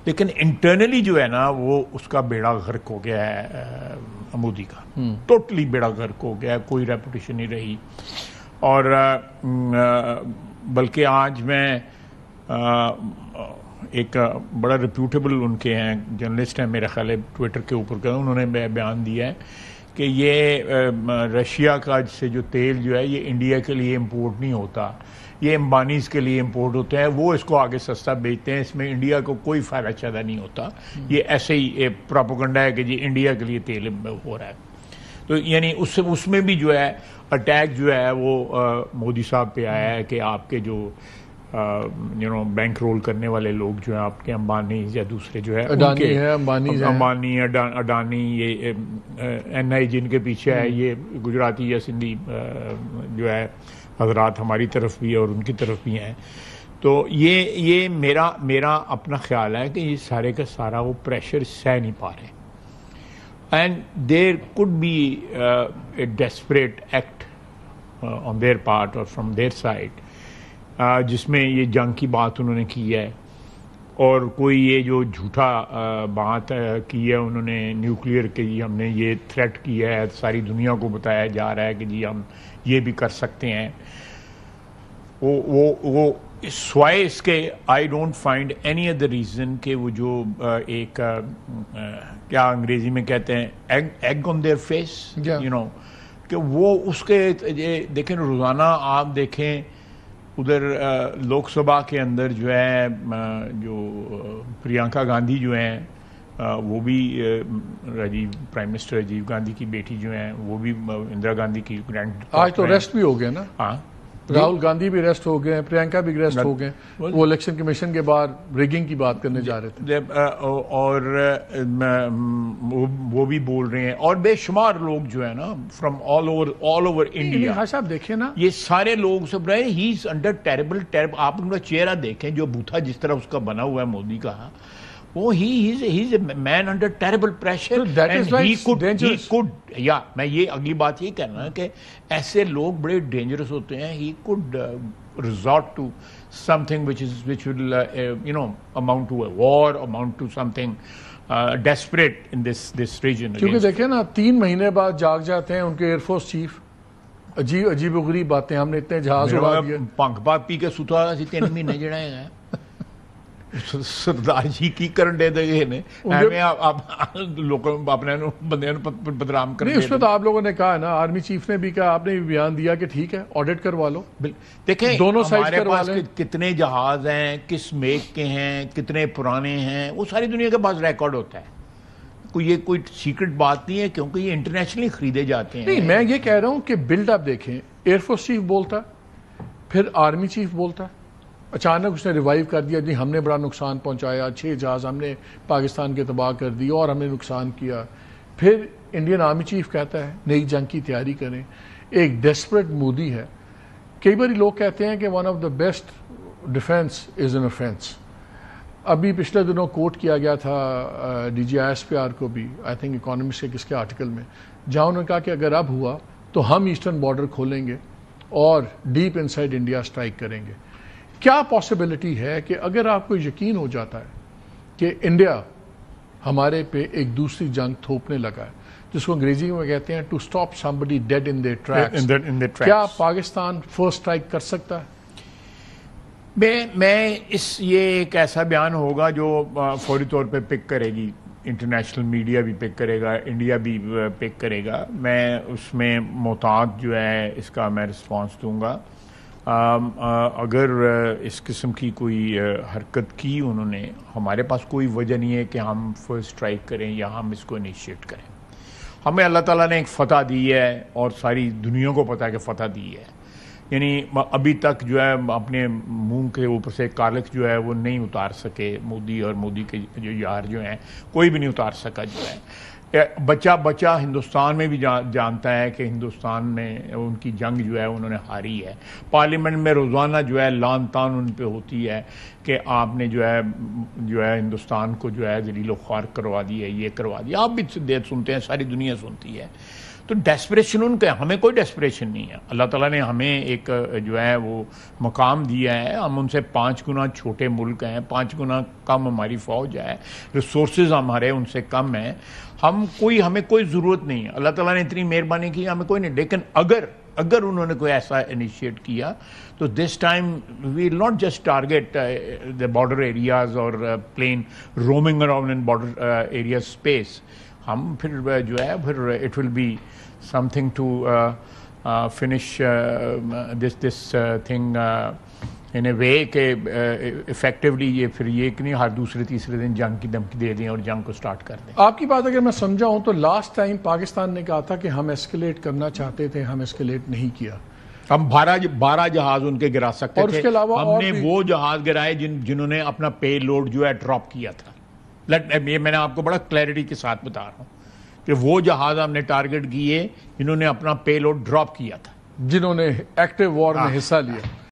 لیکن انٹرنلی جو ہے نا وہ اس کا بیڑا غرق ہو گیا ہے مودی کا، ٹوٹلی بیڑا غرق ہو گیا ہے، کوئی ریپوٹیشن نہیں رہی. اور بلکہ آج میں ایک بڑا ریپیوٹیبل ان کے ہیں جرنلسٹ ہیں میرا خیال ہے ٹویٹر کے اوپر کا، انہوں نے بیان دیا ہے کہ یہ رشیا کا سے جو تیل جو ہے یہ انڈیا کے لیے امپورٹ نہیں ہوتا، یہ امبانیز کے لیے امپورٹ ہوتا ہے، وہ اس کو آگے سستا بیچتے ہیں، اس میں انڈیا کو کوئی فائدہ شائدہ نہیں ہوتا، یہ ایسے ہی پراپوگنڈا ہے کہ جی انڈیا کے لیے تیل ہو رہا ہے. تو یعنی اس میں بھی جو ہے اٹیک جو ہے وہ مودی صاحب پہ آیا ہے کہ آپ کے جو بینک رول کرنے والے لوگ جو ہیں آپ کے امبانی یا دوسرے جو ہے امبانی اڈانی یہ این آئی جن کے پیچھے ہے، یہ گجراتی یا سندھی جو ہے حضرات ہماری طرف بھی اور ان کی طرف بھی ہیں. تو یہ میرا اپنا خیال ہے کہ یہ سارے کا سارا وہ پریشر سہ نہیں پا رہے. And there could be a desperate act on their part اور فرام دیئر سائڈ جس میں یہ جنگ کی بات انہوں نے کی ہے، اور کوئی یہ جو جھوٹا بات کی ہے انہوں نے نیوکلیئر کی، ہم نے یہ تھریٹ کیا ہے، ساری دنیا کو بتایا جا رہا ہے کہ جی ہم یہ بھی کر سکتے ہیں. وہ سوائے اس کے I don't find any other reason کہ وہ جو ایک کیا انگریزی میں کہتے ہیں ایگ آن دیئر فیس، کہ وہ اس کے دیکھیں روزانہ آپ دیکھیں ادھر لوک سبھا کے اندر جو ہے جو پریانکا گاندھی جو ہیں وہ بھی پرائم منسٹر راجیو گاندھی کی بیٹی جو ہیں وہ بھی اندرا گاندھی کی گرینڈ، آج تو ریسٹ بھی ہو گیا نا. ہاں راہل گاندھی بھی ریسٹ ہو گئے، پرینکا بھی ریسٹ ہو گئے، وہ الیکشن کمیشن کے بعد ریگنگ کی بات کرنے جا رہے تھے اور وہ بھی بول رہے ہیں، اور بے شمار لوگ جو ہے نا فرام آل اوور انڈیا. صاحب دیکھیں نا یہ سارے لوگ سب رہے ہی از انڈر ٹیربل آپ ان کا چہرہ دیکھیں جو بوتھا جس طرح اس کا بنا ہوا ہے مودی کا، وہ ہی از اے مین انڈر ٹیربل پریشر. یا میں یہ اگلی بات یہ کہنا ہے کہ ایسے لوگ بڑے ڈینجرس ہوتے ہیں. He could resort to something which will amount to a war, amount to something desperate in this region. کیونکہ دیکھیں نا 3 مہینے بعد جاگ جاتے ہیں ان کے ایئر فورس چیف، عجیب و غریب باتیں، ہم نے اتنے جہاز اڑا دیے، پنکھ پات پی کے ستا سی 3 مہینے جڑے ہیں سردار جی کی کرن دے دے نے لوگوں اپنے بندے بدنام کر. اس پہ تو آپ لوگوں نے کہا نا، آرمی چیف نے بھی کہا، آپ نے بھی بیان دیا کہ ٹھیک ہے آڈٹ کروا لو. دیکھیں دونوں سائڈ کروا لیں، کتنے جہاز ہیں، کس میک کے ہیں، کتنے پرانے ہیں، وہ ساری دنیا کے پاس ریکارڈ ہوتا ہے. یہ کوئی سیکرٹ بات نہیں ہے کیونکہ یہ انٹرنیشنلی خریدے جاتے ہیں. نہیں میں یہ کہہ رہا ہوں کہ بلڈ اپ دیکھیں، ایئر فورس چیف بولتا پھر آرمی چیف بولتا، اچانک اس نے ریوائیو کر دیا جی ہم نے بڑا نقصان پہنچایا، 6 جہاز ہم نے پاکستان کے تباہ کر دی اور ہم نے نقصان کیا. پھر انڈین آرمی چیف کہتا ہے نئی جنگ کی تیاری کریں. ایک ڈیسپریٹ مودی ہے. کئی بار لوگ کہتے ہیں کہ one of the best defence is an offence. ابھی پچھلے دنوں کوٹ کیا گیا تھا D G I S P R کو بھی، آئی تھنک اکانومسٹ کے کس کے آرٹیکل میں، جہاں انہوں نے کہا کہ اگر اب ہوا تو ہم ایسٹرن بارڈر کھولیں گے اور ڈیپ انسائڈ انڈیا اسٹرائک کریں گے. کیا پاسبلٹی ہے کہ اگر آپ کو یقین ہو جاتا ہے کہ انڈیا ہمارے پہ ایک دوسری جنگ تھوپنے لگا ہے، جس کو انگریزی میں کہتے ہیں to stop somebody dead in their tracks, کیا پاکستان فرسٹ اسٹرائک کر سکتا ہے؟ میں یہ ایک ایسا بیان ہوگا جو فوری طور پہ پک کرے گی، انٹرنیشنل میڈیا بھی پک کرے گا، انڈیا بھی پک کرے گا. میں اس میں محتاط جو ہے اس کا میں رسپانس دوں گا. اگر اس قسم کی کوئی حرکت کی انہوں نے، ہمارے پاس کوئی وجہ نہیں ہے کہ ہم فرسٹ اسٹرائک کریں یا ہم اس کو انیشیٹ کریں. ہمیں اللہ تعالیٰ نے ایک فتح دی ہے اور ساری دنیا کو پتہ ہے کہ فتح دی ہے. یعنی ابھی تک جو ہے اپنے منہ کے اوپر سے کالک جو ہے وہ نہیں اتار سکے مودی، اور مودی کے جو یار جو ہیں کوئی بھی نہیں اتار سکا. جو ہے بچہ ہندوستان میں بھی جانتا ہے کہ ہندوستان میں ان کی جنگ جو ہے انہوں نے ہاری ہے. پارلیمنٹ میں روزانہ جو ہے لان تان ان پہ ہوتی ہے کہ آپ نے جو ہے ہندوستان کو جو ہے ذلیل و خوار کروا دی ہے، یہ کروا دیا. آپ بھی سنتے ہیں، ساری دنیا سنتی ہے. تو ڈیسپریشن ان کا، ہمیں کوئی ڈیسپریشن نہیں ہے. اللہ تعالیٰ نے ہمیں ایک جو ہے وہ مقام دیا ہے. ہم ان سے 5 گنا چھوٹے ملک ہیں، 5 گنا کم ہماری فوج ہے، ریسورسز ہمارے ان سے کم ہیں. ہمیں کوئی ضرورت نہیں ہے. اللہ تعالیٰ نے اتنی مہربانی کی، ہمیں کوئی نہیں. لیکن اگر انہوں نے کوئی ایسا انیشیٹ کیا تو this time we will not just target the border areas اور plane roaming around in border area space. ہم پھر جو ہے پھر it will be something to finish this thing in a way کہ افیکٹولی یہ پھر یہ کہ نہیں ہر دوسرے تیسرے دن جنگ کی دھمکی دے دیں اور جنگ کو سٹارٹ کر دیں. آپ کی بات اگر میں سمجھا ہوں تو لاسٹ ٹائم پاکستان نے کہا تھا کہ ہم ایسکیلیٹ کرنا چاہتے تھے، ہم ایسکیلیٹ نہیں کیا. ہم 12 جہاز ان کے گرا سکتے اور اس تھے. کے علاوہ ہم نے وہ جہاز گرائے جنہوں نے اپنا پے لوڈ جو ہے ڈراپ کیا تھا. یہ میں نے آپ کو بڑا کلیئرٹی کے ساتھ بتا رہا ہوں کہ وہ جہاز ہم نے ٹارگٹ کیے جنہوں نے اپنا پے لوڈ ڈراپ کیا تھا، جنہوں نے ایکٹیو وار میں حصہ لیا.